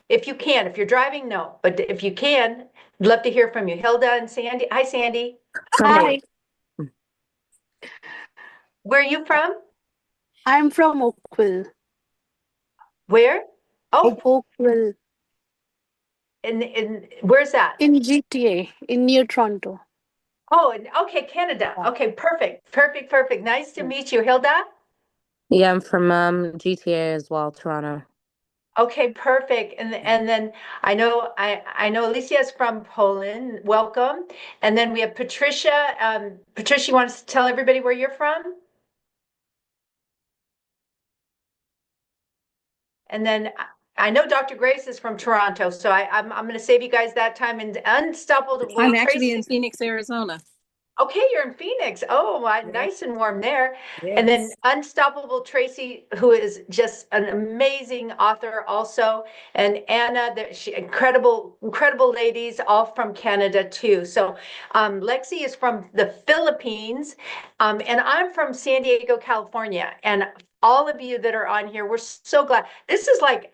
If you can. If you're driving, no. But if you can, I'd love to hear from you. Hilda and Sandy. Hi, Sandy. From Hi, Maine. Where are you from? I'm from Oakville. Where? Oh, Oakville in where's that? in GTA, in near Toronto. Oh, okay, Canada. Yeah. Okay, perfect. Perfect, perfect. Nice to Yeah. meet you, Hilda. Yeah, I'm from GTA as well, Toronto. Okay, perfect. And then I know Alicia is from Poland. Welcome. And then we have Patricia. Patricia, you want to tell everybody where you're from? And then I know Dr. Grace is from Toronto, so I'm going to save you guys that time. And I'm Unstoppable actually in Tracy. Phoenix, Arizona. Okay, you're in Phoenix. Oh, Yes, nice and warm there. And then yes. Unstoppable Tracy, who is just an amazing author also, and Anna, incredible, incredible ladies, all from Canada too. So Lexi is from the Philippines, and I'm from San Diego, California. And all of you that are on here, we're so glad. This is like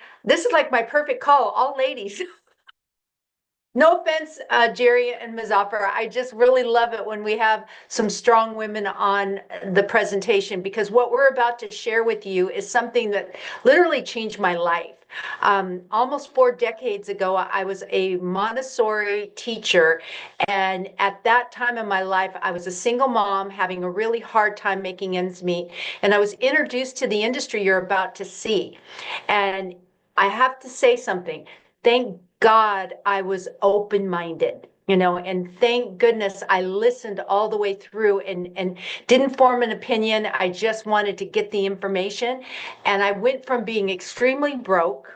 my perfect call, all ladies. No offense, Jerry and Mazafar. I just really love it when we have some strong women on the presentation because what we're about to share with you is something that literally changed my life. Almost 4 decades ago, I was a Montessori teacher. And at that time in my life, I was a single mom having a really hard time making ends meet. And I was introduced to the industry you're about to see. And I have to say something. Thank God I was open minded, and thank goodness I listened all the way through and didn't form an opinion. I just wanted to get the information. And I went from being extremely broke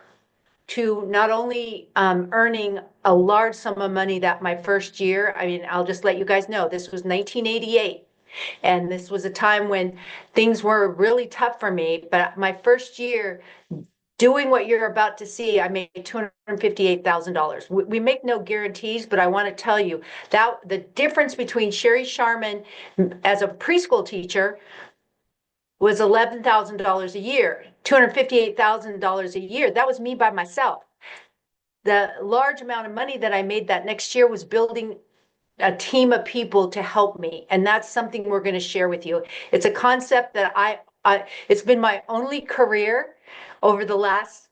to not only earning a large sum of money that my first year. I mean, I'll just let you guys know this was 1988. And this was a time when things were really tough for me. But my first year, doing what you're about to see, I made $258,000. We make no guarantees, but I want to tell you that the difference between Sherry Sharman as a preschool teacher was $11,000 a year, $258,000 a year. That was me by myself. The large amount of money that I made that next year was building a team of people to help me. And that's something we're going to share with you. It's a concept that it's been my only career over the last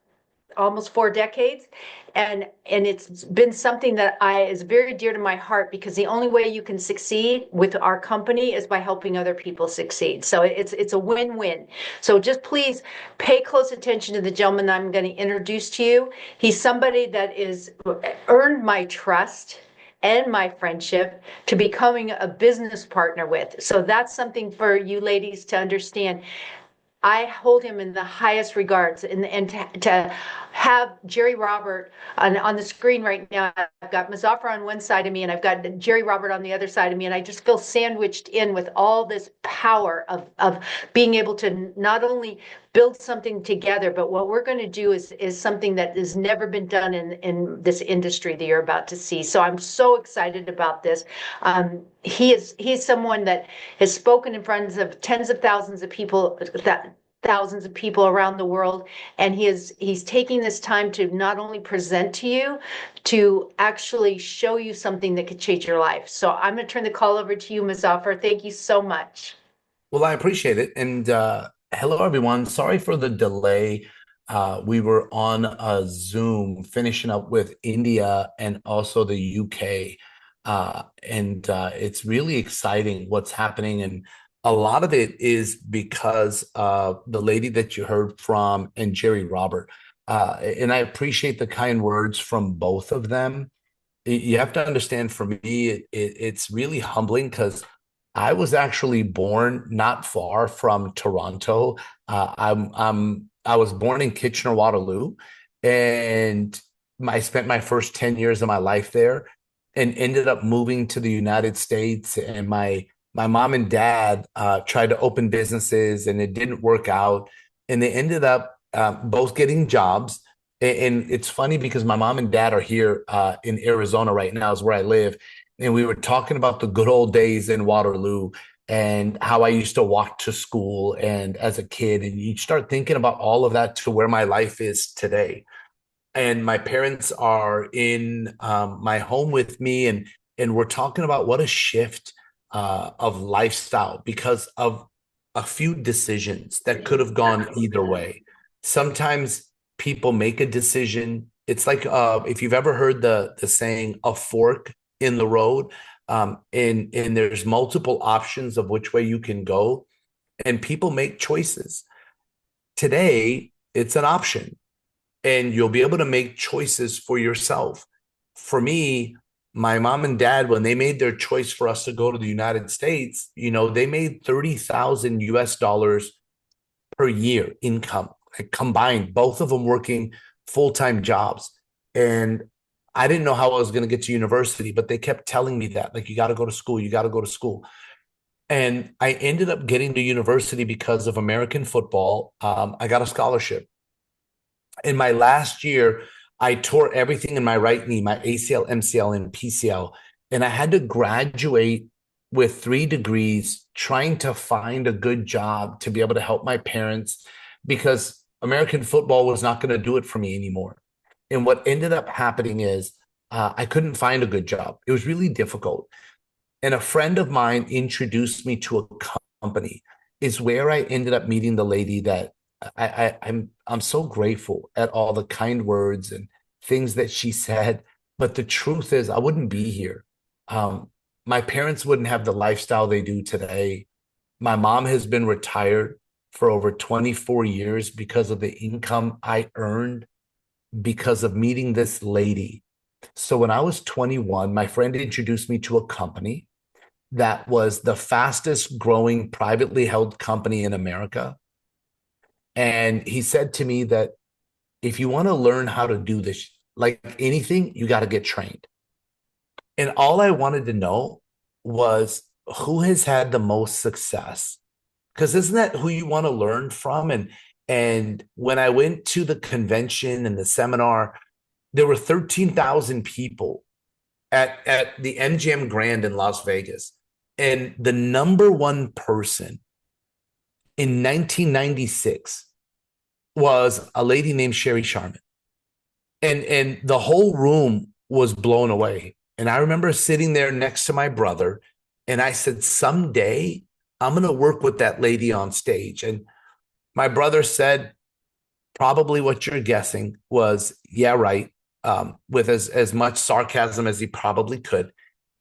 almost 4 decades. And it's been something that I is very dear to my heart because the only way you can succeed with our company is by helping other people succeed. So it's a win-win. So just please pay close attention to the gentleman I'm going to introduce to you. He's somebody that is earned my trust and my friendship to becoming a business partner with. So that's something for you ladies to understand. I hold him in the highest regards. And to have Jerry Robert on the screen right now, I've got Muzafer on one side of me and I've got Jerry Robert on the other side of me. And I just feel sandwiched in with all this power of being able to not only build something together, but what we're going to do is something that has never been done in this industry that you're about to see. So I'm so excited about this. He's someone that has spoken in front of tens of thousands of people, thousands of people around the world, and he's taking this time to not only present to you, to actually show you something that could change your life. So I'm going to turn the call over to you, Muzafer. Thank you so much. Well, I appreciate it. And hello, everyone. Sorry for the delay. We were on a Zoom finishing up with India and also the UK. And it's really exciting what's happening. And a lot of it is because the lady that you heard from and Jerry Robert. And I appreciate the kind words from both of them. You have to understand, for me, it's really humbling because I was actually born not far from Toronto. I was born in Kitchener-Waterloo, and I spent my first 10 years of my life there and ended up moving to the United States. And my mom and dad tried to open businesses and it didn't work out. And they ended up both getting jobs. And it's funny because my mom and dad are here in Arizona right now, is where I live. And we were talking about the good old days in Waterloo and how I used to walk to school and as a kid. And you start thinking about all of that to where my life is today. and my parents are in my home with me, and we're talking about what a shift of lifestyle because of a few decisions that could have gone either way. Sometimes people make a decision. It's like if you've ever heard the saying, a fork in the road, and there's multiple options of which way you can go, and people make choices. Today, it's an option, and you'll be able to make choices for yourself. For me, my mom and dad, when they made their choice for us to go to the United States, they made 30,000 US dollars per year income, like combined, both of them working full-time jobs. And I didn't know how I was going to get to university, but they kept telling me that, like, you got to go to school, you got to go to school. And I ended up getting to university because of American football. I got a scholarship. In my last year, I tore everything in my right knee, my ACL, MCL, and PCL. And I had to graduate with 3 degrees, trying to find a good job to be able to help my parents, because American football was not going to do it for me anymore. And what ended up happening is I couldn't find a good job. It was really difficult. And a friend of mine introduced me to a company, is where I ended up meeting the lady that I'm so grateful at all the kind words and things that she said. But the truth is, I wouldn't be here. My parents wouldn't have the lifestyle they do today. My mom has been retired for over 24 years because of the income I earned because of meeting this lady. So when I was 21, my friend introduced me to a company that was the fastest growing privately held company in America. And he said to me that if you want to learn how to do this, like anything, you got to get trained. And all I wanted to know was who has had the most success? Because isn't that who you want to learn from? And when I went to the convention and the seminar, there were 13,000 people at the MGM Grand in Las Vegas. And the number one person in 1996 was a lady named Sherry Sharman. And the whole room was blown away. And I remember sitting there next to my brother, and I said, someday I'm going to work with that lady on stage. And my brother said, probably what you're guessing was, yeah, right, with as much sarcasm as he probably could.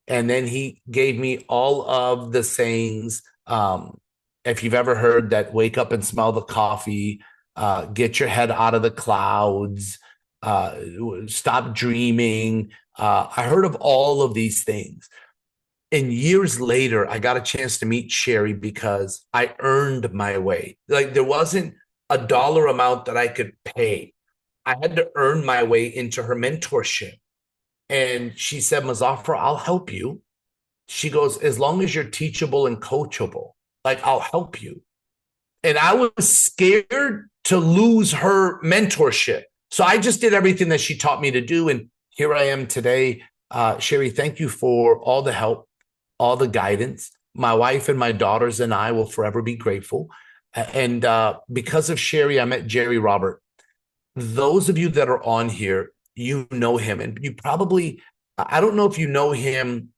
And then he gave me all of the sayings. If you've ever heard that, wake up and smell the coffee, get your head out of the clouds, stop dreaming. I heard of all of these things. And years later, I got a chance to meet Sherry because I earned my way. Like, there wasn't a dollar amount that I could pay. I had to earn my way into her mentorship. And she said, Muzafer, I'll help you. She goes, as long as you're teachable and coachable, like, I'll help you. And I was scared to lose her mentorship. So I just did everything that she taught me to do. And here I am today. Sherry, thank you for all the help, all the guidance. My wife and my daughters and I will forever be grateful. And because of Sherry, I met Jerry Robert. Those of you that are on here, you know him. And you probably, I don't know if you know him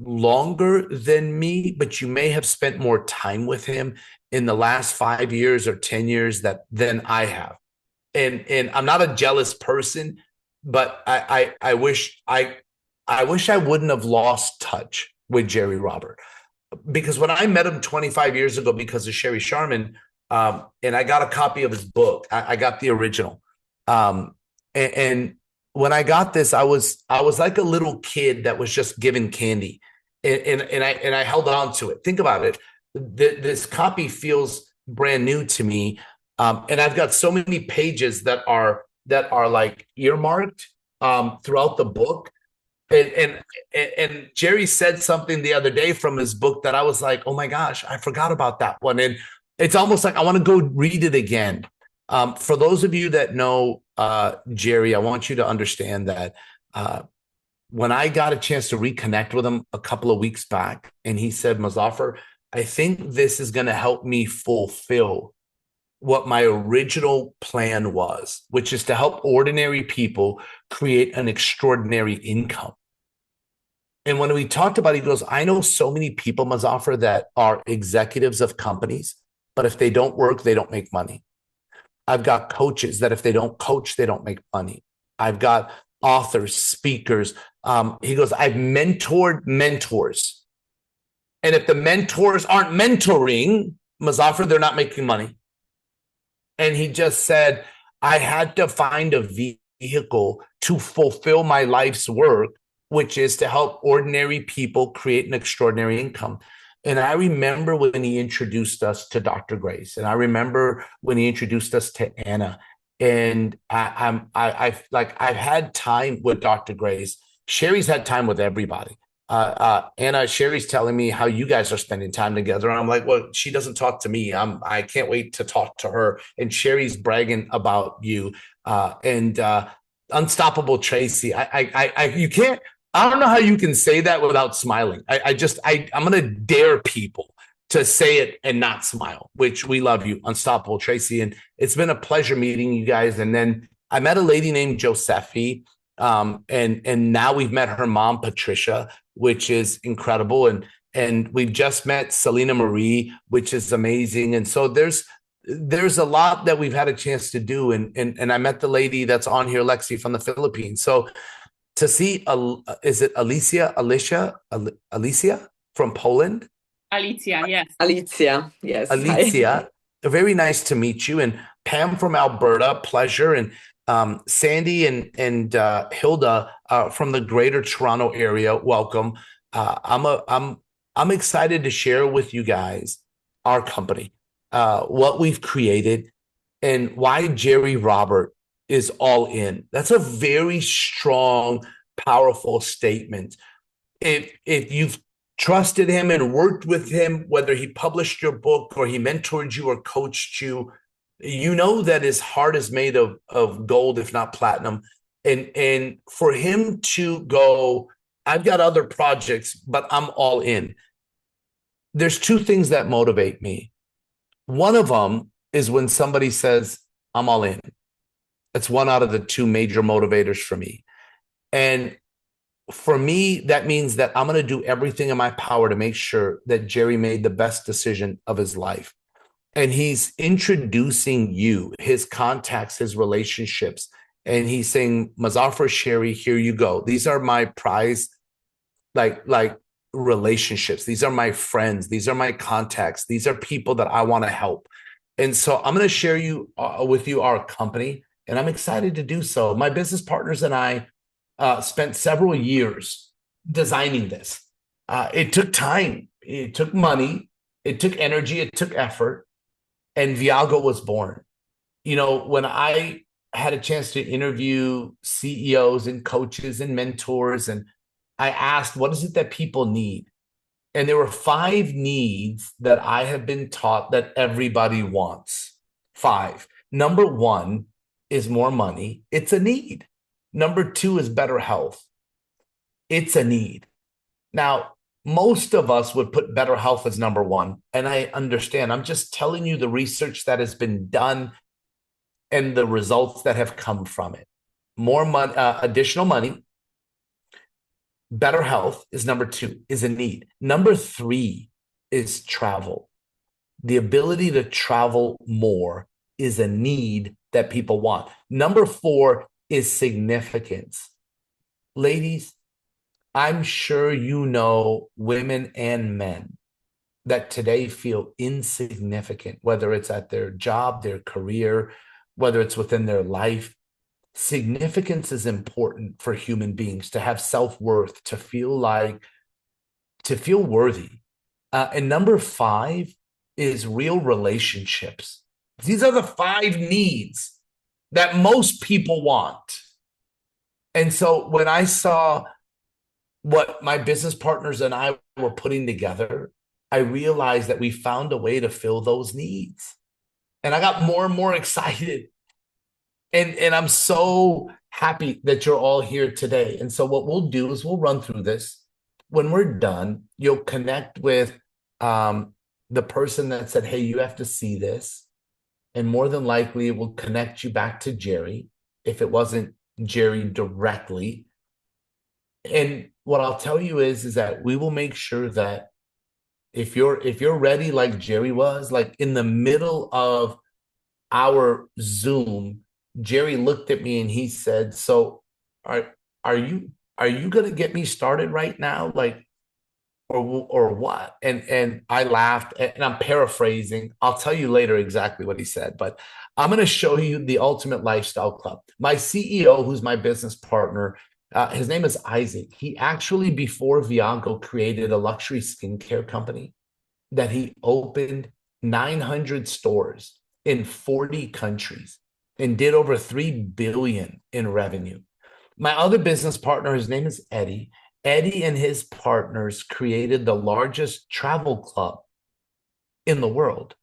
longer than me, but you may have spent more time with him in the last 5 years or 10 years than I have. And I'm not a jealous person, but I wish I wouldn't have lost touch with Jerry Robert, because when I met him 25 years ago because of Sherry Sharman, and I got a copy of his book, I got the original, and when I got this, I was like a little kid that was just given candy, and I held on to it. Think about it. This copy feels brand new to me, and I've got so many pages that are like earmarked throughout the book. And Jerry said something the other day from his book that I was like, oh my gosh, I forgot about that one. And it's almost like I want to go read it again. For those of you that know Jerry, I want you to understand that when I got a chance to reconnect with him a couple of weeks back, and he said, Muzafer, I think this is going to help me fulfill what my original plan was, which is to help ordinary people create an extraordinary income. And when we talked about it, he goes, I know so many people, Muzafer, that are executives of companies, but if they don't work, they don't make money. I've got coaches that if they don't coach, they don't make money. I've got authors, speakers. He goes, I've mentored mentors. And if the mentors aren't mentoring, Muzafer, they're not making money. And he just said, I had to find a vehicle to fulfill my life's work, which is to help ordinary people create an extraordinary income. And I remember when he introduced us to Dr. Grace, and I remember when he introduced us to Anna. And I've had time with Dr. Grace. Sherry's had time with everybody. Anna, Sherry's telling me how you guys are spending time together. And I'm like, well, she doesn't talk to me. I can't wait to talk to her. And Sherry's bragging about you. And Unstoppable Tracy. You can't, I don't know how you can say that without smiling. I'm going to dare people to say it and not smile, which we love you, Unstoppable Tracy. And it's been a pleasure meeting you guys. And then I met a lady named Josephi. And now we've met her mom, Patricia, which is incredible. And we've just met Selena Marie, which is amazing. And so there's a lot that we've had a chance to do. And I met the lady that's on here, Lexi, from the Philippines. So to see, is it Alicia from Poland? Alicia, yes. Alicia, yes. Alicia, very nice to meet you. And Pam from Alberta, pleasure. And Sandy and Hilda from the Greater Toronto area, welcome. I'm excited to share with you guys our company, what we've created, and why Jerry Robert is all in. That's a very strong, powerful statement. If you've trusted him and worked with him, whether he published your book or he mentored you or coached you, you know that his heart is made of gold, if not platinum. And for him to go, I've got other projects, but I'm all in. There's two things that motivate me. One of them is when somebody says, I'm all in. That's one out of the two major motivators for me. And for me, that means that I'm going to do everything in my power to make sure that Jerry made the best decision of his life. And he's introducing you, his contacts, his relationships. And he's saying, Muzafer, Sherry, here you go. These are my prize, like relationships. These are my friends. These are my contacts. These are people that I want to help. And so I'm going to share with you our company. And I'm excited to do so. My business partners and I spent several years designing this. It took time. It took money. It took energy. It took effort. And Viago was born. You know, when I had a chance to interview CEOs and coaches and mentors, and I asked, what is it that people need? And there were 5 needs that I have been taught that everybody wants. 5. Number 1 is more money. It's a need. Number 2 is better health. It's a need. Now, most of us would put better health as number 1. And I understand. I'm just telling you the research that has been done and the results that have come from it. More money, additional money. Better health is number 2, is a need. Number 3 is travel. The ability to travel more is a need that people want. Number 4 is significance. Ladies, I'm sure you know women and men that today feel insignificant, whether it's at their job, their career, whether it's within their life. Significance is important for human beings to have self-worth, to feel worthy. And number 5 is real relationships. These are the 5 needs that most people want. And so when I saw what my business partners and I were putting together, I realized that we found a way to fill those needs. And I got more and more excited. And I'm so happy that you're all here today. And so what we'll do is we'll run through this. When we're done, you'll connect with the person that said, hey, you have to see this. and more than likely it will connect you back to Jerry if it wasn't Jerry directly. And what I'll tell you is that we will make sure that if you're ready, like Jerry was, like in the middle of our Zoom, Jerry looked at me and he said, "So are you gonna get me started right now? Like, or what?" And I laughed, and I'm paraphrasing. I'll tell you later exactly what he said, but I'm going to show you the Ultimate Lifestyle Club. My CEO, who's my business partner, his name is Isaac. He actually, before Viago, created a luxury skincare company that he opened 900 stores in 40 countries and did over 3 billion in revenue. My other business partner, his name is Eddie. Eddie and his partners created the largest travel club in the world.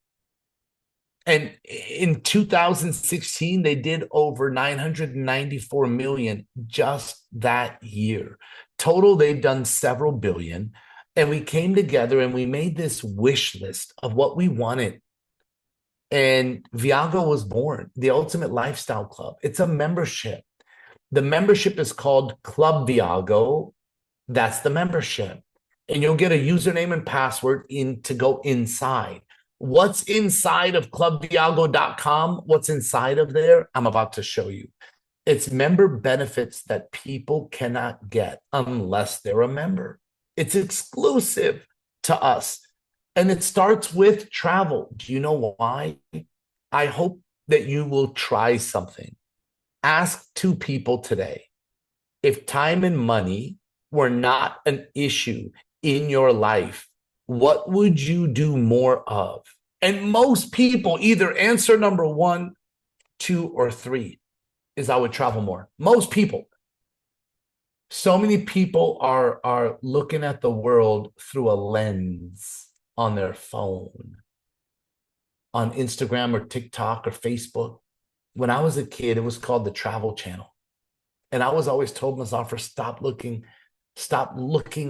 And in 2016, they did over 994 million just that year. Total, they've done several billion. And we came together and we made this wish list of what we wanted. And Viago was born, the Ultimate Lifestyle Club. It's a membership. The membership is called Club Viago. That's the membership. And you'll get a username and password to go inside. What's inside of clubviago.com? What's inside of there? I'm about to show you. It's member benefits that people cannot get unless they're a member. It's exclusive to us. And it starts with travel. Do you know why? I hope that you will try something. Ask 2 people today, if time and money were not an issue in your life, what would you do more of? And most people either answer number 1, 2, or 3 is I would travel more. Most people. So many people are looking at the world through a lens on their phone, on Instagram or TikTok or Facebook. When I was a kid, it was called the Travel Channel. And I was always told, Muzafer, stop looking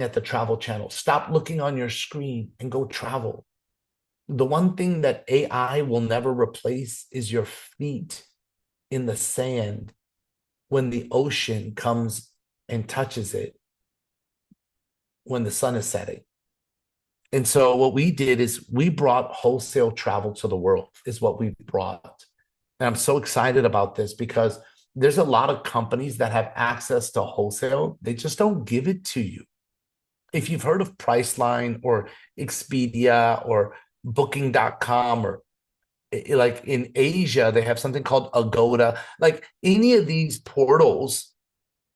at the Travel Channel. Stop looking on your screen and go travel. The one thing that AI will never replace is your feet in the sand when the ocean comes and touches it when the sun is setting. And so what we did is we brought wholesale travel to the world, is what we brought. And I'm so excited about this because there's a lot of companies that have access to wholesale. They just don't give it to you. If you've heard of Priceline or Expedia or Booking.com, or like in Asia, they have something called Agoda. Like any of these portals,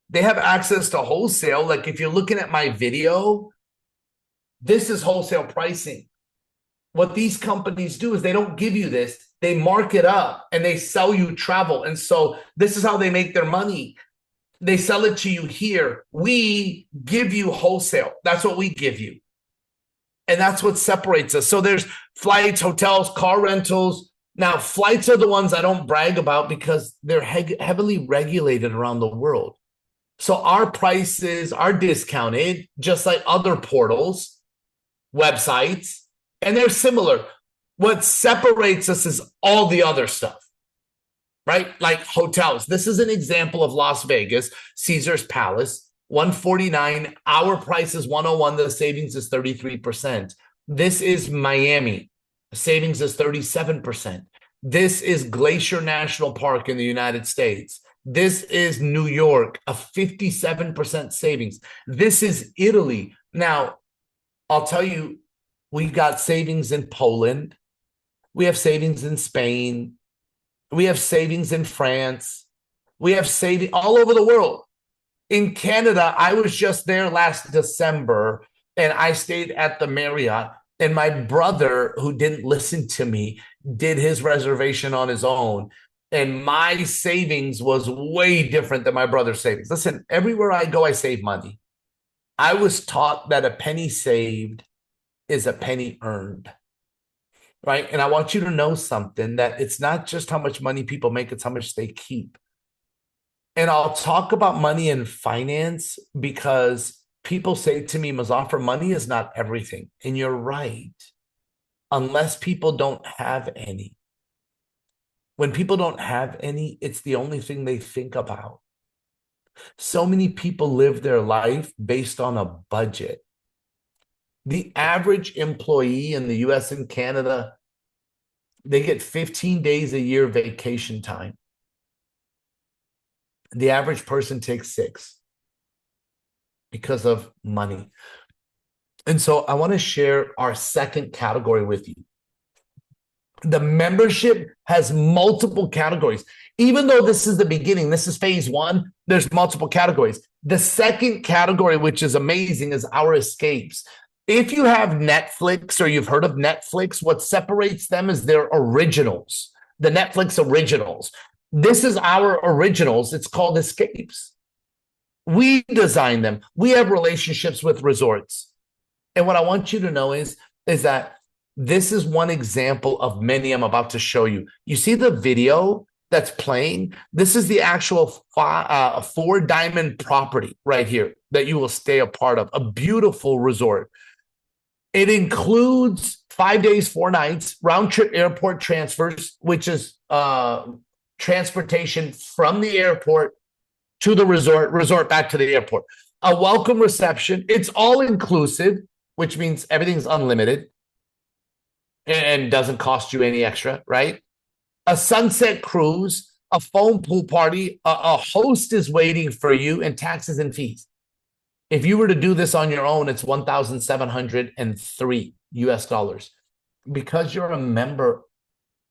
they have access to wholesale. Like if you're looking at my video, this is wholesale pricing. What these companies do is they don't give you this. They mark it up and they sell you travel. And so this is how they make their money. They sell it to you here. We give you wholesale. That's what we give you. And that's what separates us. So there's flights, hotels, car rentals. Now, flights are the ones I don't brag about because they're heavily regulated around the world. So our prices are discounted, just like other portals, websites, and they're similar. What separates us is all the other stuff, right? Like hotels. This is an example of Las Vegas, Caesar's Palace. 149, our price is 101, the savings is 33%. This is Miami, the savings is 37%. This is Glacier National Park in the United States. This is New York, a 57% savings. This is Italy. Now, I'll tell you, we got savings in Poland. We have savings in Spain. We have savings in France. We have savings all over the world. In Canada, I was just there last December, and I stayed at the Marriott, and my brother, who didn't listen to me, did his reservation on his own, and my savings was way different than my brother's savings. Listen, everywhere I go, I save money. I was taught that a penny saved is a penny earned, right? And I want you to know something, that it's not just how much money people make, it's how much they keep. And I'll talk about money and finance because people say to me, Muzafer, money is not everything. And you're right. Unless people don't have any. When people don't have any, it's the only thing they think about. So many people live their life based on a budget. The average employee in the US and Canada, they get 15 days a year vacation time. The average person takes 6 because of money. And so I want to share our second category with you. The membership has multiple categories. Even though this is the beginning, this is phase 1, there's multiple categories. The second category, which is amazing, is our escapes. If you have Netflix or you've heard of Netflix, what separates them is their originals, the Netflix originals. This is our originals. It's called escapes. We design them. We have relationships with resorts. And what I want you to know is that this is one example of many I'm about to show you. You see the video that's playing? This is the actual 4-diamond property right here that you will stay a part of, a beautiful resort. It includes 5 days, 4 nights, round-trip airport transfers, which is transportation from the airport to the resort back to the airport. A welcome reception. It's all inclusive, which means everything's unlimited and doesn't cost you any extra, right? A sunset cruise, a foam pool party, a host is waiting for you, and taxes and fees. If you were to do this on your own, it's $1,703 US. Because you're a member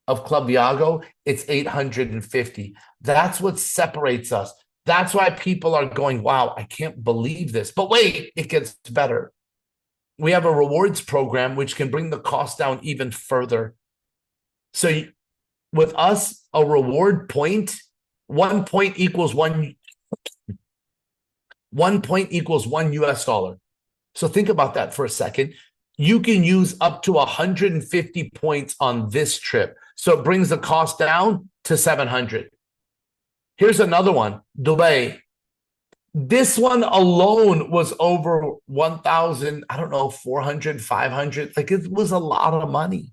of Club Viago, it's $850. That's what separates us. That's why people are going, wow, I can't believe this. But wait, it gets better. We have a rewards program which can bring the cost down even further. So with us, a reward point, 1 point equals $1 US. So think about that for a second. You can use up to 150 points on this trip. So it brings the cost down to 700. Here's another one, Dubai. This one alone was over 1,000, I don't know, 400, 500. Like, it was a lot of money.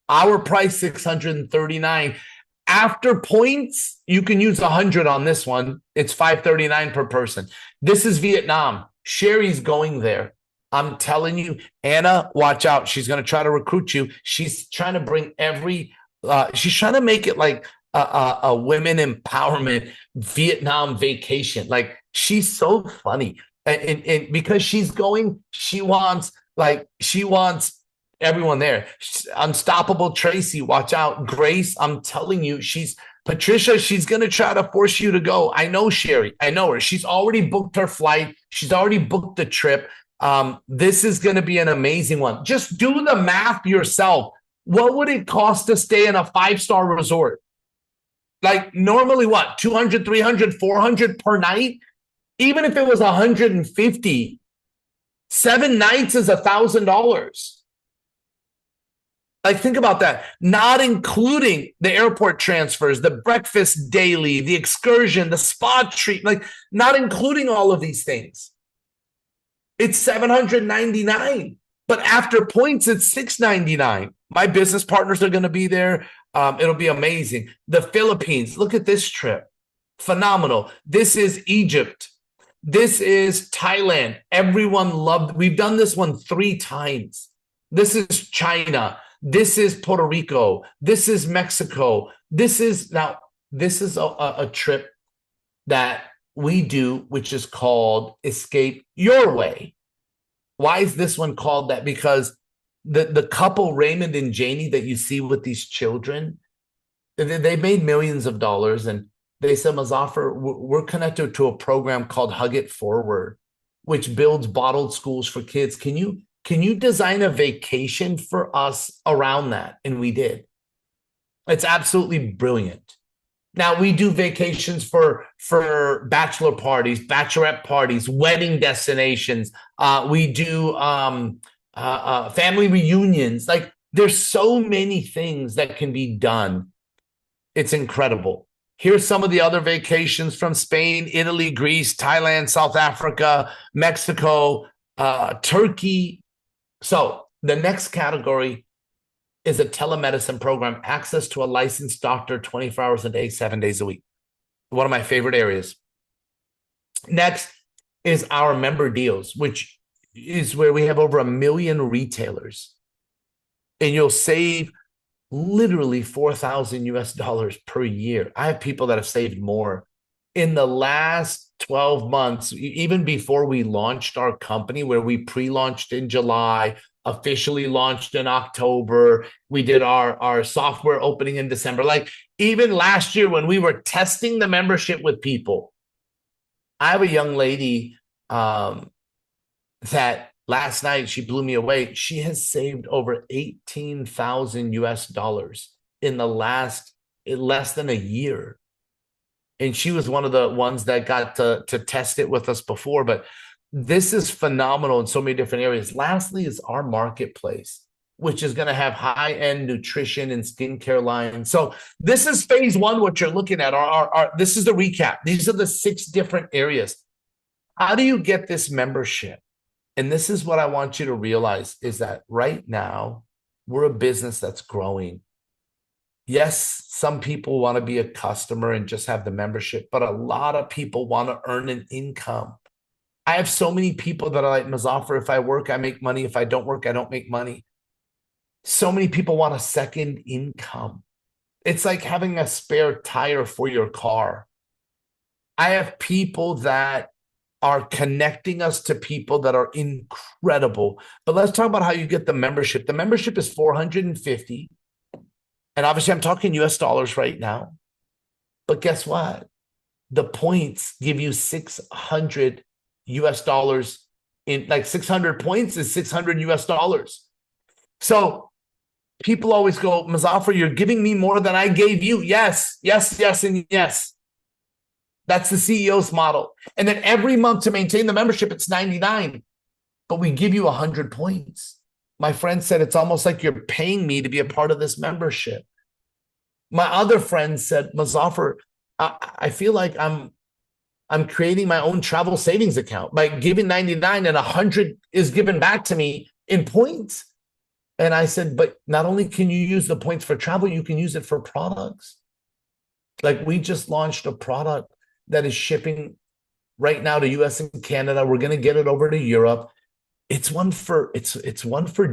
Our price, 639. After points, you can use 100 on this one. It's 539 per person. This is Vietnam. Sherry's going there. I'm telling you, Anna, watch out. She's going to try to recruit you. She's trying to bring she's trying to make it like a women empowerment Vietnam vacation. Like, she's so funny. And because she's going, she wants everyone there. Unstoppable Tracy, watch out. Grace, I'm telling you, Patricia, she's going to try to force you to go. I know Sherry. I know her. She's already booked her flight. She's already booked the trip. This is going to be an amazing one. Just do the math yourself. What would it cost to stay in a 5-star resort? Like, normally what, 200, 300, 400 per night? Even if it was 150, 7 nights is $1,000. Like, think about that. Not including the airport transfers, the breakfast daily, the excursion, the spa treat, like, not including all of these things. It's $799. But after points, it's $699. My business partners are going to be there. It'll be amazing. The Philippines, look at this trip. Phenomenal. This is Egypt. This is Thailand. Everyone loved. We've done this one 3 times. This is China. This is Puerto Rico. This is Mexico. This is a trip that we do, which is called Escape Your Way. Why is this one called that? Because the couple, Raymond and Janie, that you see with these children, they made millions of dollars, and they said, Muzafer, we're connected to a program called Hug It Forward, which builds bottled schools for kids. Can you design a vacation for us around that? And we did. It's absolutely brilliant. Now, we do vacations for bachelor parties, bachelorette parties, wedding destinations. We do family reunions. Like, there's so many things that can be done. It's incredible. Here's some of the other vacations from Spain, Italy, Greece, Thailand, South Africa, Mexico, Turkey. So the next category is a telemedicine program, access to a licensed doctor 24 hours a day, 7 days a week. One of my favorite areas. Next is our member deals, which is where we have over 1 million retailers. And you'll save literally 4,000 US dollars per year. I have people that have saved more. In the last 12 months, even before we launched our company, where we pre-launched in July, officially launched in October, we did our software opening in December. Like even last year when we were testing the membership with people, I have a young lady that last night she blew me away. She has saved over 18,000 US dollars in less than a year. And she was one of the ones that got to test it with us before. But this is phenomenal in so many different areas. Lastly is our marketplace, which is going to have high-end nutrition and skincare lines. So this is phase one, what you're looking at. This is the recap. These are the 6 different areas. How do you get this membership? And this is what I want you to realize is that right now, we're a business that's growing. Yes, some people want to be a customer and just have the membership, but a lot of people want to earn an income. I have so many people that are like, Muzafer, if I work, I make money. If I don't work, I don't make money. So many people want a second income. It's like having a spare tire for your car. I have people that are connecting us to people that are incredible. But let's talk about how you get the membership. The membership is $450. And obviously I'm talking US dollars right now. But guess what? The points give you 600 US dollars in like 600 points is 600 US dollars. So people always go, Muzafer, you're giving me more than I gave you. Yes, yes, yes, and yes. That's the CEO's model. And then every month to maintain the membership, it's $99. But we give you 100 points. My friend said, it's almost like you're paying me to be a part of this membership. My other friend said, Muzafer, I feel like I'm creating my own travel savings account by giving 99 and 100 is given back to me in points. And I said, but not only can you use the points for travel, you can use it for products. Like we just launched a product that is shipping right now to US and Canada. We're going to get it over to Europe. It's one for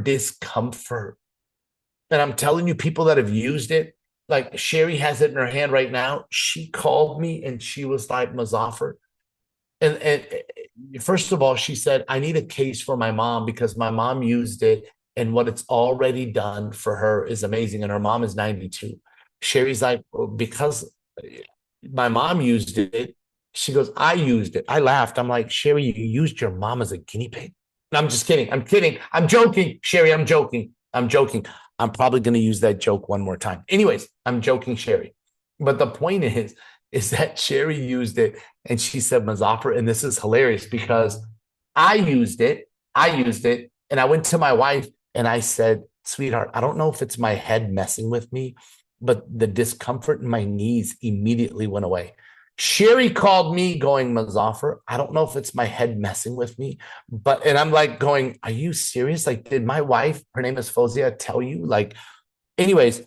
discomfort. And I'm telling you, people that have used it, like Sherry has it in her hand right now. She called me and she was like, Muzafer. And first of all, she said, I need a case for my mom because my mom used it and what it's already done for her is amazing. And her mom is 92. Sherry's like, well, because my mom used it. She goes, I used it. I laughed. I'm like, Sherry, you used your mom as a guinea pig? No, I'm just kidding. I'm kidding. I'm joking. Sherry, I'm joking. I'm joking. I'm probably going to use that joke one more time. Anyways, I'm joking, Sherry. But the point is that Sherry used it and she said, Muzafer, and this is hilarious because I used it, and I went to my wife and I said, sweetheart, I don't know if it's my head messing with me, but the discomfort in my knees immediately went away. Sherry called me going, Muzafer, I don't know if it's my head messing with me, and I'm like going, are you serious? Like, did my wife, her name is Fozia, tell you? Like, anyways,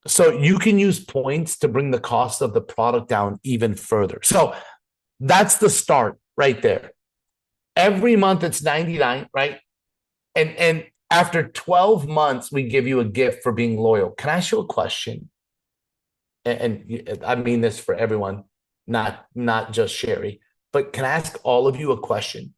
so you can use points to bring the cost of the product down even further. So that's the start right there. Every month it's 99, right? And after 12 months, we give you a gift for being loyal. Can I ask you a question? And I mean this for everyone. Not just Sherry, but can I ask all of you a question?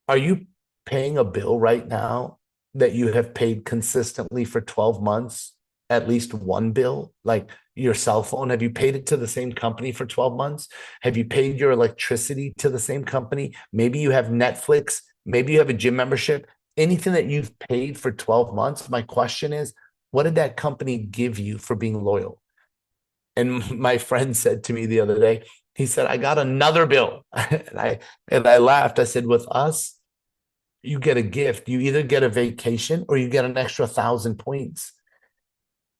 Are you paying a bill right now that you have paid consistently for 12 months? At least one bill, like your cell phone? Have you paid it to the same company for 12 months? Have you paid your electricity to the same company? Maybe you have Netflix. Maybe you have a gym membership. Anything that you've paid for 12 months, my question is, what did that company give you for being loyal? And my friend said to me the other day, he said, I got another bill. and I laughed. I said, with us, you get a gift. You either get a vacation or you get an extra 1,000 points.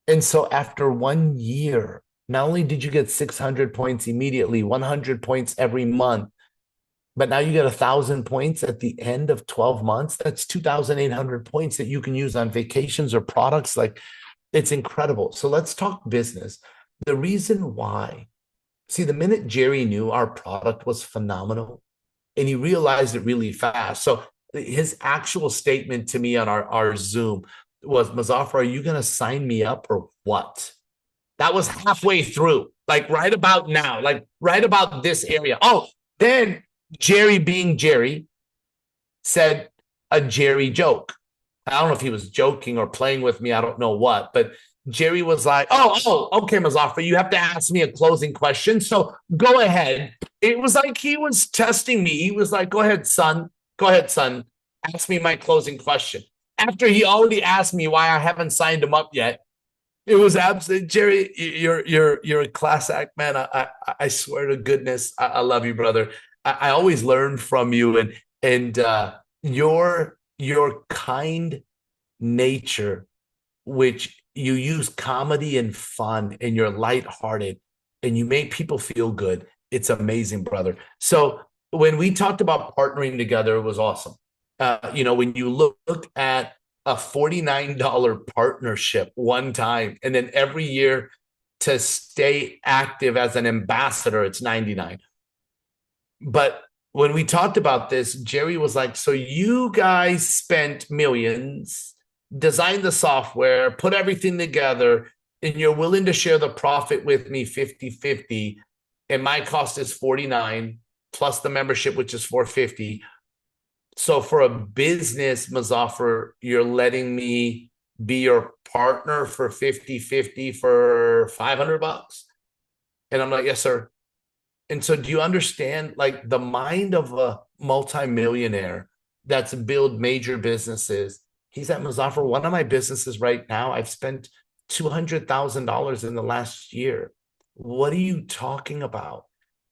And so after 1 year, not only did you get 600 points immediately, 100 points every month, But now you get 1,000 points at the end of 12 months. That's 2,800 points that you can use on vacations or products. Like, it's incredible. So let's talk business. The reason why, see, the minute Jerry knew our product was phenomenal and he realized it really fast. So his actual statement to me on our Zoom was, Muzafer, are you going to sign me up or what? That was halfway through, like right about now, like right about this area. Oh, then Jerry, being Jerry, said a Jerry joke. I don't know if he was joking or playing with me. I don't know what, but Jerry was like, okay, Muzafer, you have to ask me a closing question. So go ahead. It was like he was testing me. He was like, go ahead, son. Go ahead, son. Ask me my closing question. After he already asked me why I haven't signed him up yet. It was absolutely, Jerry, you're a class act, man. I swear to goodness, I love you, brother. I always learn from you, and your kind nature, which you use comedy and fun, and you're lighthearted, and you make people feel good. It's amazing, brother. So when we talked about partnering together, it was awesome. When you look at a $49 partnership one time, and then every year to stay active as an ambassador, it's $99. But when we talked about this, Jerry was like, so you guys spent millions, designed the software, put everything together, and you're willing to share the profit with me 50-50, and my cost is $49 plus the membership, which is $450. So for a business, Muzafer, you're letting me be your partner for 50-50 for $500? And I'm like, yes, sir. And so do you understand, like, the mind of a multimillionaire that's built major businesses? He's at, Muzafer, one of my businesses right now, I've spent $200,000 in the last year. What are you talking about?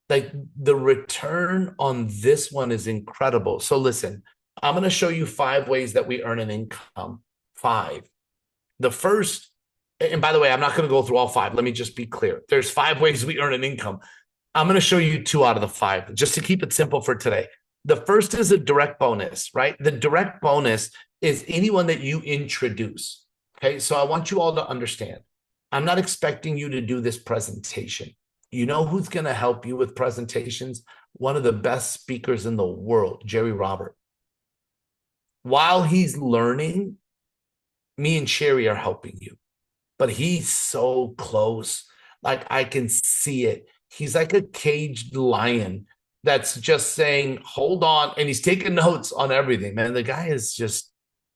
Like, the return on this one is incredible. So listen, I'm going to show you 5 ways that we earn an income. 5. The first, and by the way, I'm not going to go through all 5. Let me just be clear. There's 5 ways we earn an income. I'm going to show you 2 out of the 5, just to keep it simple for today. The first is a direct bonus, right? The direct bonus is anyone that you introduce. Okay, so I want you all to understand, I'm not expecting you to do this presentation. You know who's going to help you with presentations? One of the best speakers in the world, Jerry Robert. While he's learning, me and Sherry are helping you. But he's so close. Like, I can see it. He's like a caged lion that's just saying, hold on. And he's taking notes on everything, man. The guy is just,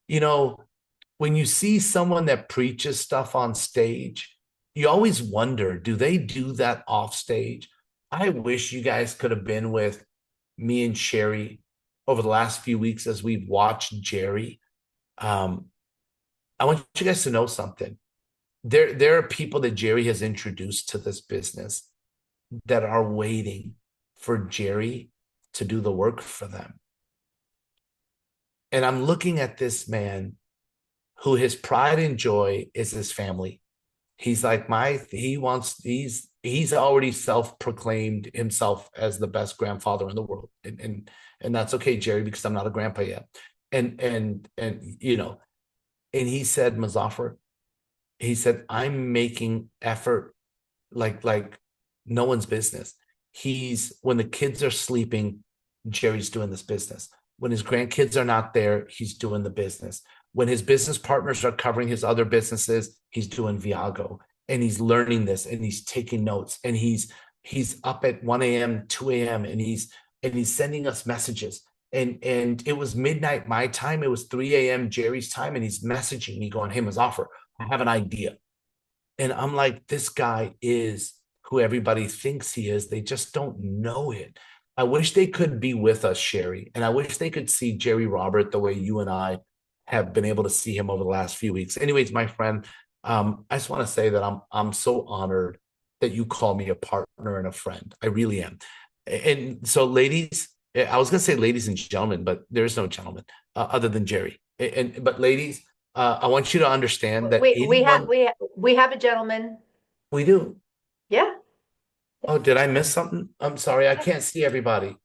when you see someone that preaches stuff on stage, you always wonder, do they do that off stage? I wish you guys could have been with me and Sherry over the last few weeks as we've watched Jerry. I want you guys to know something. There are people that Jerry has introduced to this business that are waiting for Jerry to do the work for them. And I'm looking at this man who his pride and joy is his family. He's like, he's already self-proclaimed himself as the best grandfather in the world. And that's okay, Jerry, because I'm not a grandpa yet. And he said, Muzafer, he said, I'm making effort like no one's business. When the kids are sleeping, Jerry's doing this business. When his grandkids are not there, he's doing the business. When his business partners are covering his other businesses, he's doing Viago, and he's learning this, and he's taking notes, and he's up at 1 a.m., 2 a.m., and he's sending us messages. And it was midnight my time, it was 3 a.m. Jerry's time, and he's messaging me going, hey, Muzafer, I have an idea. And I'm like, this guy is who everybody thinks he is. They just don't know it. I wish they could be with us, Sherry, and I wish they could see Jerry Robert the way you and I have been able to see him over the last few weeks. Anyways, my friend, I just want to say that I'm so honored that you call me a partner and a friend. I really am. And so, ladies, I was going to say ladies and gentlemen, but there's no gentleman other than Jerry. But ladies, I want you to understand that we have a gentleman. We do. Yeah. Oh, did I miss something? I'm sorry. I can't see everybody.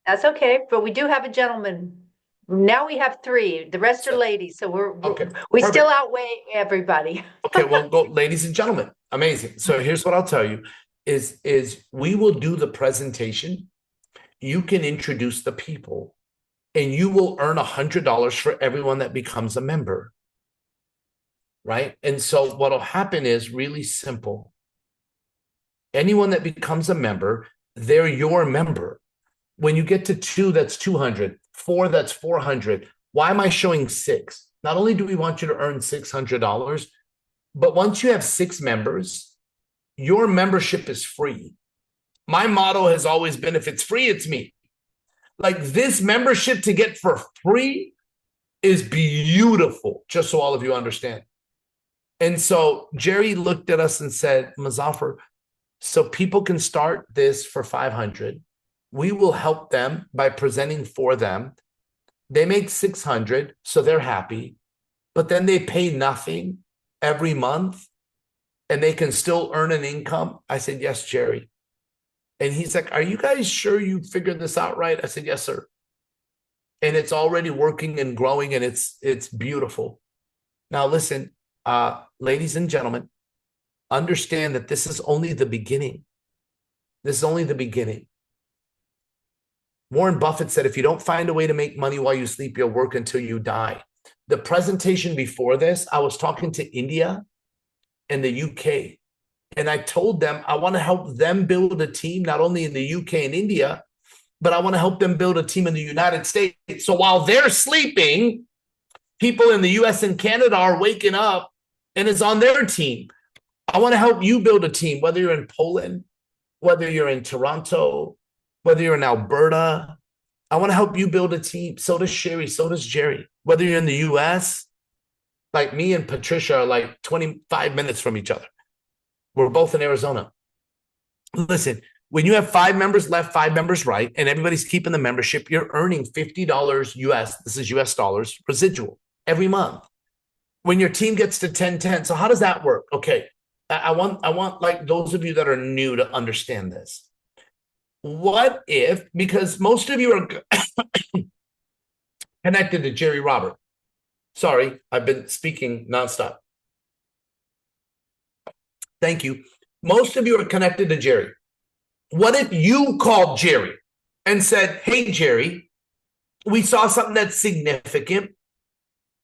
That's okay, but we do have a gentleman. Now we have three. The rest are So- ladies, so Okay, we perfect. still outweigh everybody. Okay, well, go, ladies and gentlemen. Amazing. So here's what I'll tell you is we will do the presentation. You can introduce the people, and you will earn $100 for everyone that becomes a member. Right? And so what'll happen is really simple. Anyone that becomes a member, they're your member. When you get to 2, that's 200, 4, that's 400. Why am I showing 6? Not only do we want you to earn $600, but once you have 6 members, your membership is free. My motto has always been, if it's free, it's me. Like, this membership to get for free is beautiful, just so all of you understand. And so Jerry looked at us and said, Muzafer, so people can start this for 500. We will help them by presenting for them. They make 600, so they're happy, but then they pay nothing every month and they can still earn an income. I said, yes, Jerry. And he's like, are you guys sure you figured this out right? I said, yes, sir. And it's already working and growing, and it's beautiful. Now, listen, ladies and gentlemen, understand that this is only the beginning. This is only the beginning. Warren Buffett said, if you don't find a way to make money while you sleep, you'll work until you die. The presentation before this, I was talking to India and the UK, and I told them I want to help them build a team, not only in the UK and India, but I want to help them build a team in the United States. So while they're sleeping, people in the US and Canada are waking up and it's on their team. I want to help you build a team, whether you're in Poland, whether you're in Toronto, whether you're in Alberta. I want to help you build a team. So does Sherry, so does Jerry. Whether you're in the US, like me and Patricia are like 25 minutes from each other. We're both in Arizona. Listen, when you have 5 members left, 5 members right, and everybody's keeping the membership, you're earning $50 US, this is US dollars, residual every month. When your team gets to 10-10, so how does that work? Okay, I want like those of you that are new to understand this. What if, because most of you are connected to Jerry Robert. Sorry, I've been speaking nonstop. Thank you. Most of you are connected to Jerry. What if you called Jerry and said, hey, Jerry, we saw something that's significant.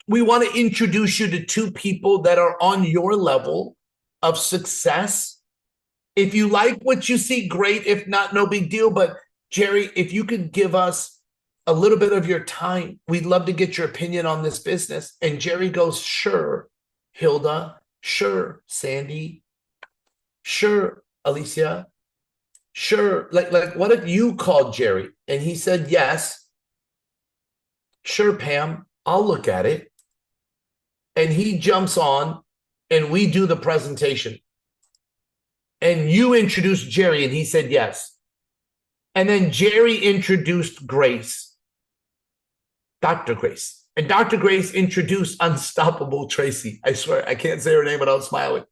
We want to introduce you to 2 people that are on your level of success. If you like what you see, great. If not, no big deal. But Jerry, if you could give us a little bit of your time, we'd love to get your opinion on this business. And Jerry goes, sure, Hilda, sure, Sandy, sure, Alicia, sure. Like, what if you called Jerry and he said, yes, sure, Pam, I'll look at it. And he jumps on and we do the presentation. And you introduced Jerry and he said, yes. And then Jerry introduced Grace, Dr. Grace. And Dr. Grace introduced Unstoppable Tracy. I swear, I can't say her name without smiling.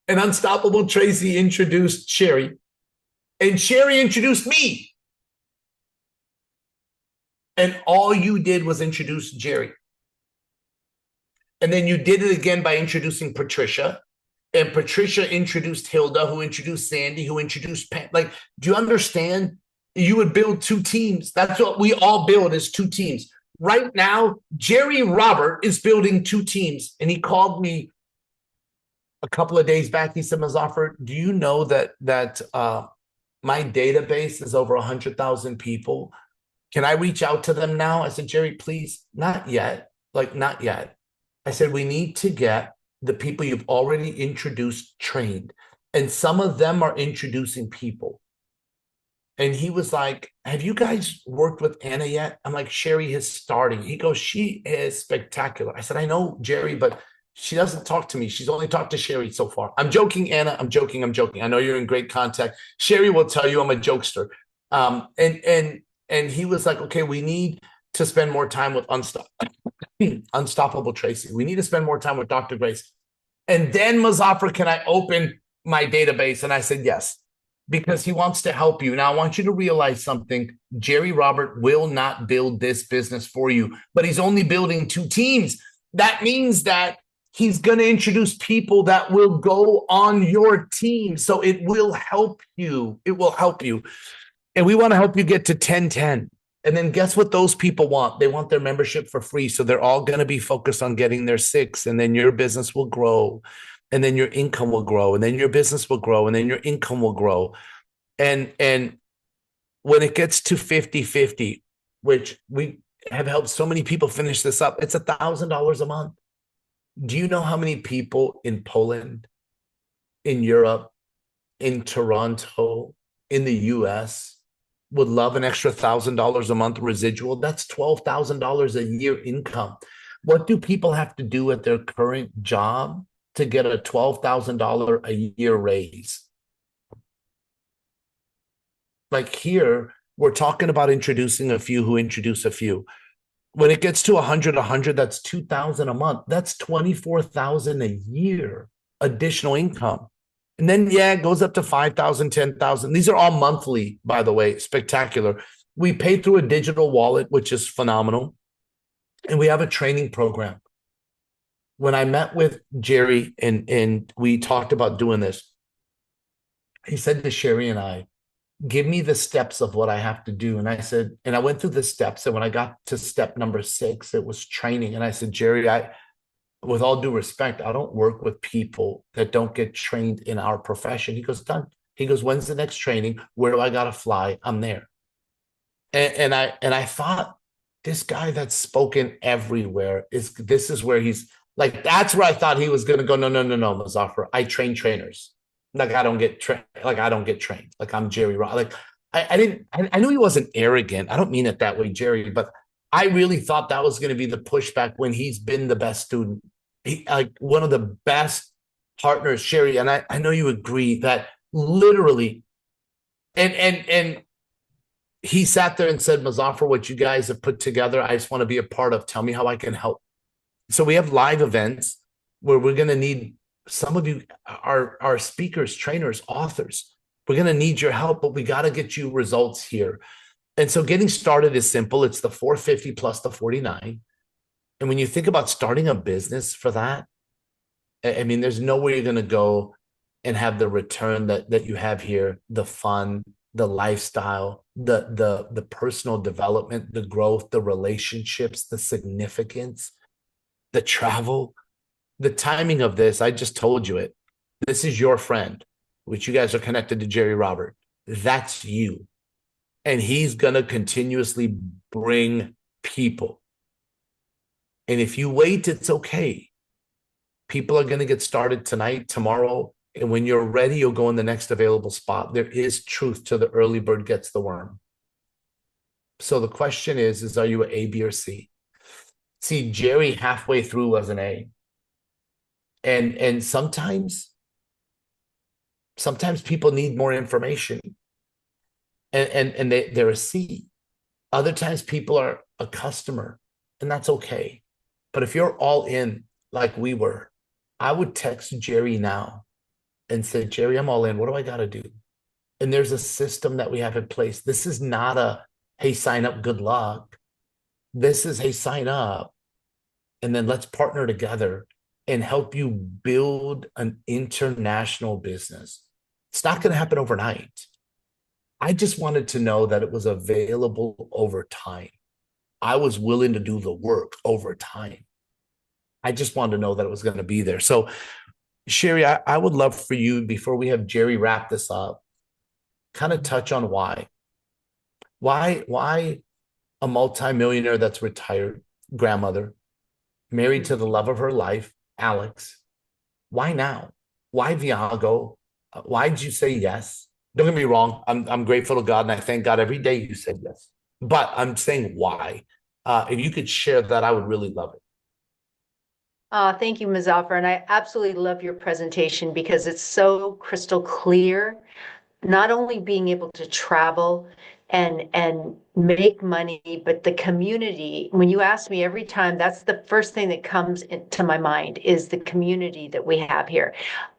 And Unstoppable Tracy introduced Sherry. And Sherry introduced me. And all you did was introduce Jerry. And then you did it again by introducing Patricia. And Patricia introduced Hilda, who introduced Sandy, who introduced Pam. Like, do you understand? You would build 2 teams. That's what we all build, is 2 teams. Right now, Jerry Robert is building 2 teams. And he called me a couple of days back. He said, Muzafer, do you know that my database is over 100,000 people? Can I reach out to them now? I said, Jerry, please, not yet. Like, not yet. I said, we need to get the people you've already introduced trained. And some of them are introducing people. And he was like, have you guys worked with Anna yet? I'm like, Sherry is starting. He goes, she is spectacular. I said, I know, Jerry, but she doesn't talk to me. She's only talked to Sherry so far. I'm joking, Anna. I'm joking. I know you're in great contact. Sherry will tell you I'm a jokester. And he was like, okay, we need to spend more time with Unstoppable Tracy. We need to spend more time with Dr. Grace. And then, Muzafer, can I open my database? And I said, yes. because he wants to help you. Now, I want you to realize something. Jerry Robert will not build this business for you, but he's only building 2 teams. That means that he's going to introduce people that will go on your team. So it will help you. It will help you. And we want to help you get to 10-10. And then guess what those people want? They want their membership for free. So they're all going to be focused on getting their 6. And then your business will grow. And then your income will grow. And then your business will grow. And then your income will grow. And when it gets to 50-50, which we have helped so many people finish this up, it's $1,000 a month. Do you know how many people in Poland, in Europe, in Toronto, in the US would love an extra $1,000 a month residual? That's $12,000 a year income. What do people have to do at their current job to get a $12,000 a year raise? Like here, we're talking about introducing a few who introduce a few. When it gets to 100, that's 2,000 a month. That's 24,000 a year additional income. And then, yeah, it goes up to 5,000, 10,000. These are all monthly, by the way, spectacular. We pay through a digital wallet, which is phenomenal. And we have a training program. When I met with Jerry and we talked about doing this, he said to Sherry and I, give me the steps of what I have to do. And I said, and I went through the steps. And when I got to step number 6, it was training. And I said, Jerry, with all due respect, I don't work with people that don't get trained in our profession. He goes, done. He goes, when's the next training? Where do I got to fly? I'm there. And I thought, this guy that's spoken everywhere this is where he's like, that's where I thought he was going to go. No, Muzafer. I train trainers. Like I don't get trained. Like I'm Jerry Ross. Like I knew he wasn't arrogant. I don't mean it that way, Jerry, but I really thought that was going to be the pushback when he's been the best student. He, like one of the best partners, Sherry. And I know you agree that literally, and he sat there and said, Muzafer, what you guys have put together, I just want to be a part of. Tell me how I can help. So we have live events where we're going to need some of you are speakers, trainers, authors. We're going to need your help, but we got to get you results here. And so getting started is simple. It's the 450 plus the 49. And when you think about starting a business for that, I mean, there's nowhere you're going to go and have the return that you have here, the fun, the lifestyle, the personal development, the growth, the relationships, the significance, the travel. The timing of this, I just told you it. This is your friend, which you guys are connected to Jerry Robert. That's you. And he's going to continuously bring people. And if you wait, it's okay. People are going to get started tonight, tomorrow. And when you're ready, you'll go in the next available spot. There is truth to the early bird gets the worm. So the question is are you an A, B, or C? See, Jerry halfway through was an A. And sometimes people need more information and they're a C. Other times people are a customer, and that's okay. But if you're all in like we were, I would text Jerry now and say, Jerry, I'm all in. What do I got to do? And there's a system that we have in place. This is not a, hey, sign up, good luck. This is, hey, sign up, and then let's partner together and help you build an international business. It's not going to happen overnight. I just wanted to know that it was available over time. I was willing to do the work over time. I just wanted to know that it was going to be there. So, Sherry, I would love for you, before we have Jerry wrap this up, kind of touch on why. Why a multimillionaire that's retired, grandmother, married to the love of her life, Alex, why now? Why Viago? Why did you say yes? Don't get me wrong. I'm grateful to God, and I thank God every day you said yes. But I'm saying why. If you could share that, I would really love it. Thank you, Muzafer. And I absolutely love your presentation because it's so crystal clear, not only being able to travel and make money, but the community. When you ask me every time, that's the first thing that comes into my mind is the community that we have here.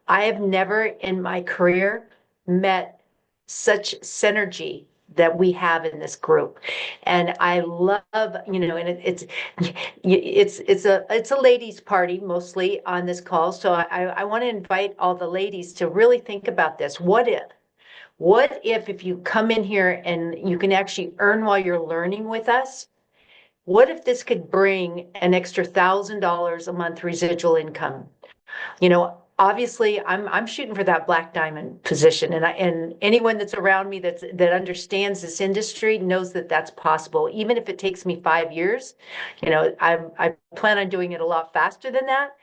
I have never in my career met such synergy that we have in this group. And I love, and it's a ladies' party mostly on this call. So I want to invite all the ladies to really think about this. What if you come in here and you can actually earn while you're learning with us? What if this could bring an extra $1,000 a month residual income? Obviously I'm shooting for that black diamond position, and anyone that's around me that understands this industry knows that that's possible. Even if it takes me 5 years, I plan on doing it a lot faster than that.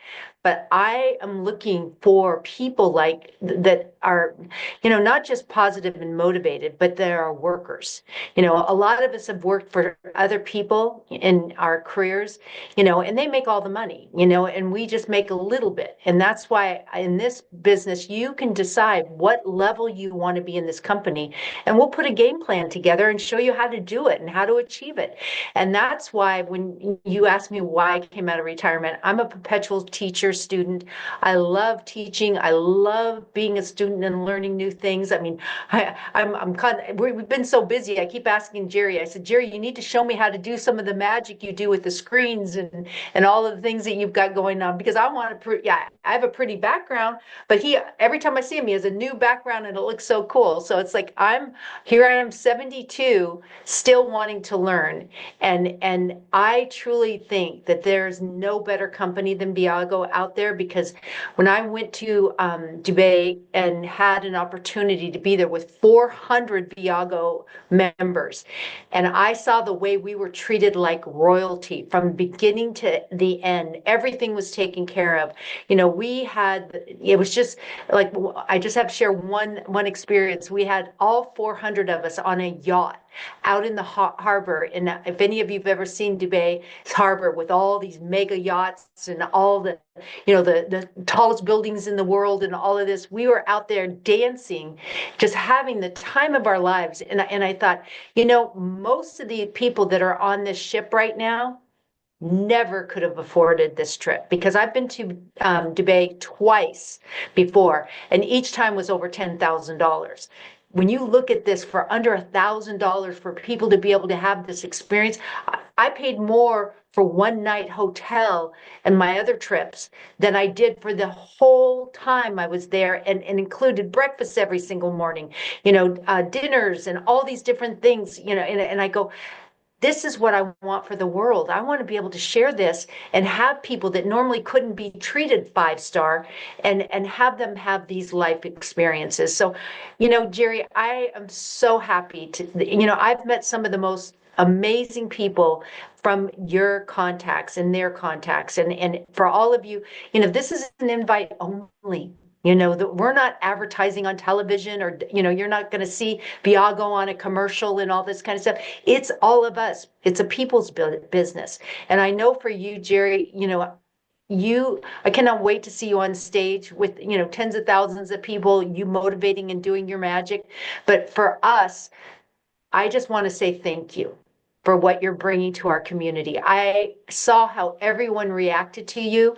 But I am looking for people like that are, not just positive and motivated, but they are workers. A lot of us have worked for other people in our careers, and they make all the money, and we just make a little bit. And that's why in this business, you can decide what level you want to be in this company, and we'll put a game plan together and show you how to do it and how to achieve it. And that's why when you ask me why I came out of retirement, I'm a perpetual teacher student. I love teaching. I love being a student and learning new things. I mean, we've been so busy. I keep asking Jerry. I said, Jerry, you need to show me how to do some of the magic you do with the screens and all of the things that you've got going on, because I want to. I have a pretty background, but every time I see him, he has a new background and it looks so cool. So it's like I am 72, still wanting to learn, and I truly think that there's no better company than Biago out there, because when I went to Dubai and had an opportunity to be there with 400 Biago members, and I saw the way we were treated like royalty from beginning to the end. Everything was taken care of. It was just like, I just have to share one experience. We had all 400 of us on a yacht out in the harbor. And if any of you've ever seen Dubai's harbor with all these mega yachts and all the tallest buildings in the world and all of this, we were out there dancing, just having the time of our lives. And I thought, most of the people that are on this ship right now never could have afforded this trip, because I've been to Dubai twice before, and each time was over $10,000. When you look at this, for under $1,000 for people to be able to have this experience, I paid more for one night hotel and my other trips than I did for the whole time I was there, and included breakfast every single morning, dinners and all these different things, and I go, this is what I want for the world. I want to be able to share this and have people that normally couldn't be treated 5-star and have them have these life experiences. So, Jerry, I am so happy I've met some of the most amazing people from your contacts and their contacts. And for all of you, this is an invite only. That we're not advertising on television, or, you're not going to see Biago on a commercial and all this kind of stuff. It's all of us. It's a people's business. And I know for you, Jerry, I cannot wait to see you on stage with, tens of thousands of people, you motivating and doing your magic. But for us, I just want to say thank you for what you're bringing to our community. I saw how everyone reacted to you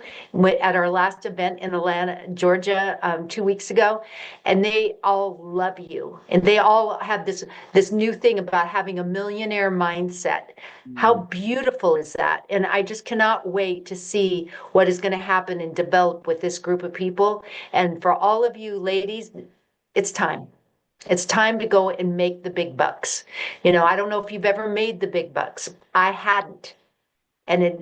at our last event in Atlanta, Georgia, 2 weeks ago, and they all love you. And they all have this new thing about having a millionaire mindset. How beautiful is that? And I just cannot wait to see what is going to happen and develop with this group of people. And for all of you ladies, it's time. It's time to go and make the big bucks. I don't know if you've ever made the big bucks. I hadn't. And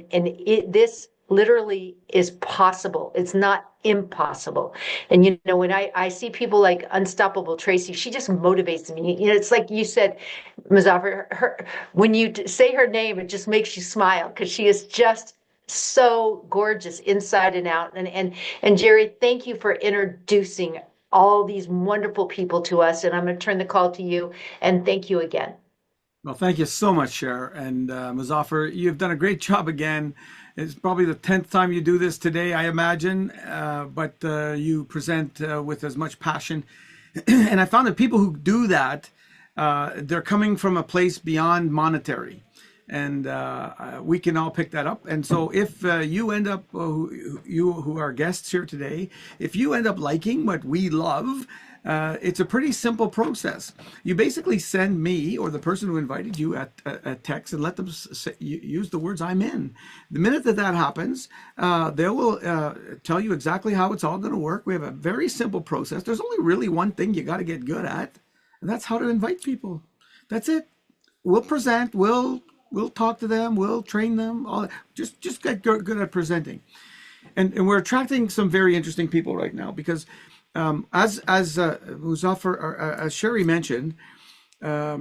this literally is possible. It's not impossible. And, when I see people like Unstoppable Tracy, she just motivates me. It's like you said, Muzafer, when you say her name, it just makes you smile, because she is just so gorgeous inside and out. And Jerry, thank you for introducing all these wonderful people to us. And I'm going to turn the call to you, and thank you again. Well, thank you so much, Cher. And Muzafer, you've done a great job again. It's probably the 10th time you do this today, I imagine, but you present with as much passion. And I found that people who do that, they're coming from a place beyond monetary. And we can all pick that up. And so if you end up, you who are guests here today, if you end up liking what we love, It's a pretty simple process. You basically send me or the person who invited you a text and let them use the words "I'm in." The minute that happens, they will tell you exactly how it's all going to work. We have a very simple process. There's only really one thing you got to get good at, and that's how to invite people. That's it. We'll present. We'll talk to them. We'll train them. All that. Just get good at presenting, and we're attracting some very interesting people right now because. As Muzafer or as Sherry mentioned, I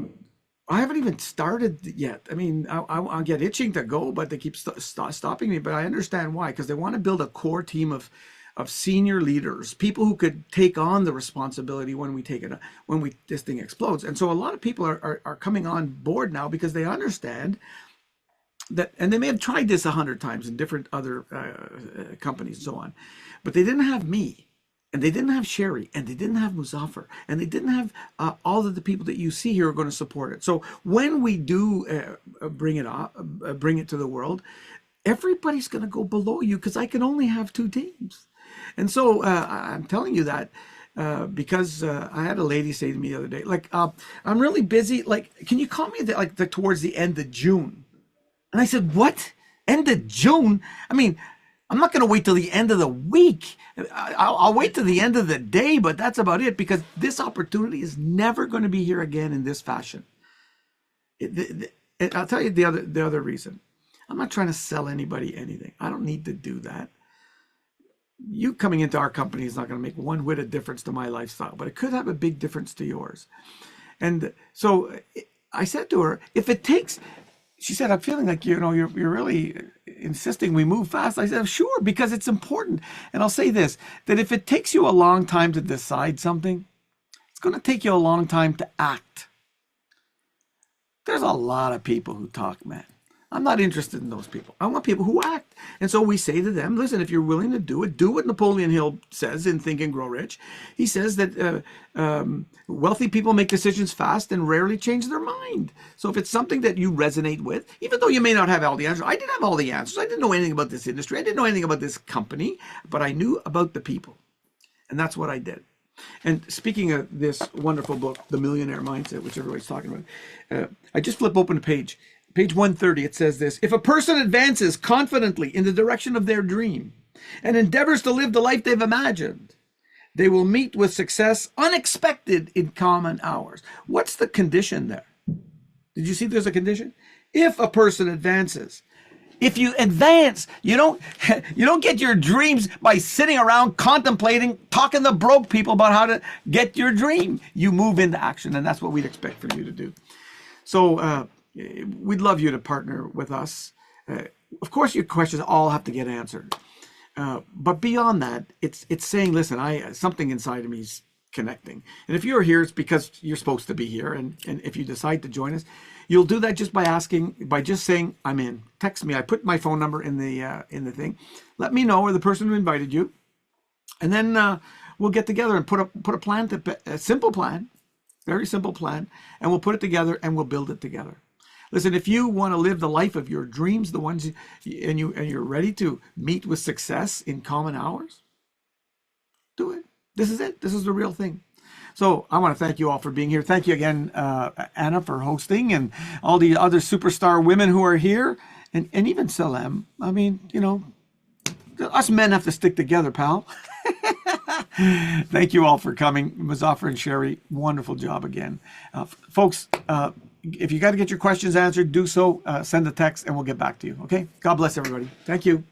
haven't even started yet. I mean, I'll get itching to go, but they keep stopping me. But I understand why, because they want to build a core team of senior leaders, people who could take on the responsibility when this thing explodes. And so a lot of people are coming on board now because they understand that, and they may have tried this 100 times in different other companies and so on, but they didn't have me. And they didn't have Sherry, and they didn't have Muzafer, and they didn't have all of the people that you see here are going to support it. So when we do bring it to the world, everybody's going to go below you because I can only have 2 teams. And so I'm telling you that because I had a lady say to me the other day, like, I'm really busy. Like, can you call me towards the end of June? And I said, what? End of June? I mean, I'm not going to wait till the end of the week. I'll wait till the end of the day, but that's about it because this opportunity is never going to be here again in this fashion. I'll tell you the other reason. I'm not trying to sell anybody anything. I don't need to do that. You coming into our company is not going to make one whit of difference to my lifestyle, but it could have a big difference to yours. And so I said to her, if it takes... She said, I'm feeling like, you're really insisting we move fast. I said, sure, because it's important. And I'll say this, that if it takes you a long time to decide something, it's going to take you a long time to act. There's a lot of people who talk, man. I'm not interested in those people. I want people who act. And so we say to them, listen, if you're willing to do it, do what Napoleon Hill says in Think and Grow Rich. He says that wealthy people make decisions fast and rarely change their mind. So if it's something that you resonate with, even though you may not have all the answers, I didn't have all the answers. I didn't know anything about this industry. I didn't know anything about this company, but I knew about the people. And that's what I did. And speaking of this wonderful book, The Millionaire Mindset, which everybody's talking about, I just flip open a page. Page 130, it says this: if a person advances confidently in the direction of their dream and endeavors to live the life they've imagined, they will meet with success unexpected in common hours. What's the condition there? Did you see there's a condition? If a person advances. If you advance, you don't get your dreams by sitting around contemplating, talking to broke people about how to get your dream. You move into action, and that's what we'd expect from you to do. So, we'd love you to partner with us. Of course, your questions all have to get answered. But beyond that, it's saying, listen, something inside of me is connecting. And if you're here, it's because you're supposed to be here. And if you decide to join us, you'll do that just by just saying, I'm in. Text me. I put my phone number in the thing. Let me know, or the person who invited you. And then we'll get together and put a plan, a simple plan, very simple plan, and we'll put it together and we'll build it together. Listen, if you want to live the life of your dreams, the ones and you're ready to meet with success in common hours, do it. This is it. This is the real thing. So I want to thank you all for being here. Thank you again, Anna, for hosting, and all the other superstar women who are here, and even Salem. I mean, us men have to stick together, pal. Thank you all for coming. Muzafer and Sherry, wonderful job again. Folks, if you got to get your questions answered, do so. Send a text and we'll get back to you. Okay? God bless everybody. Thank you.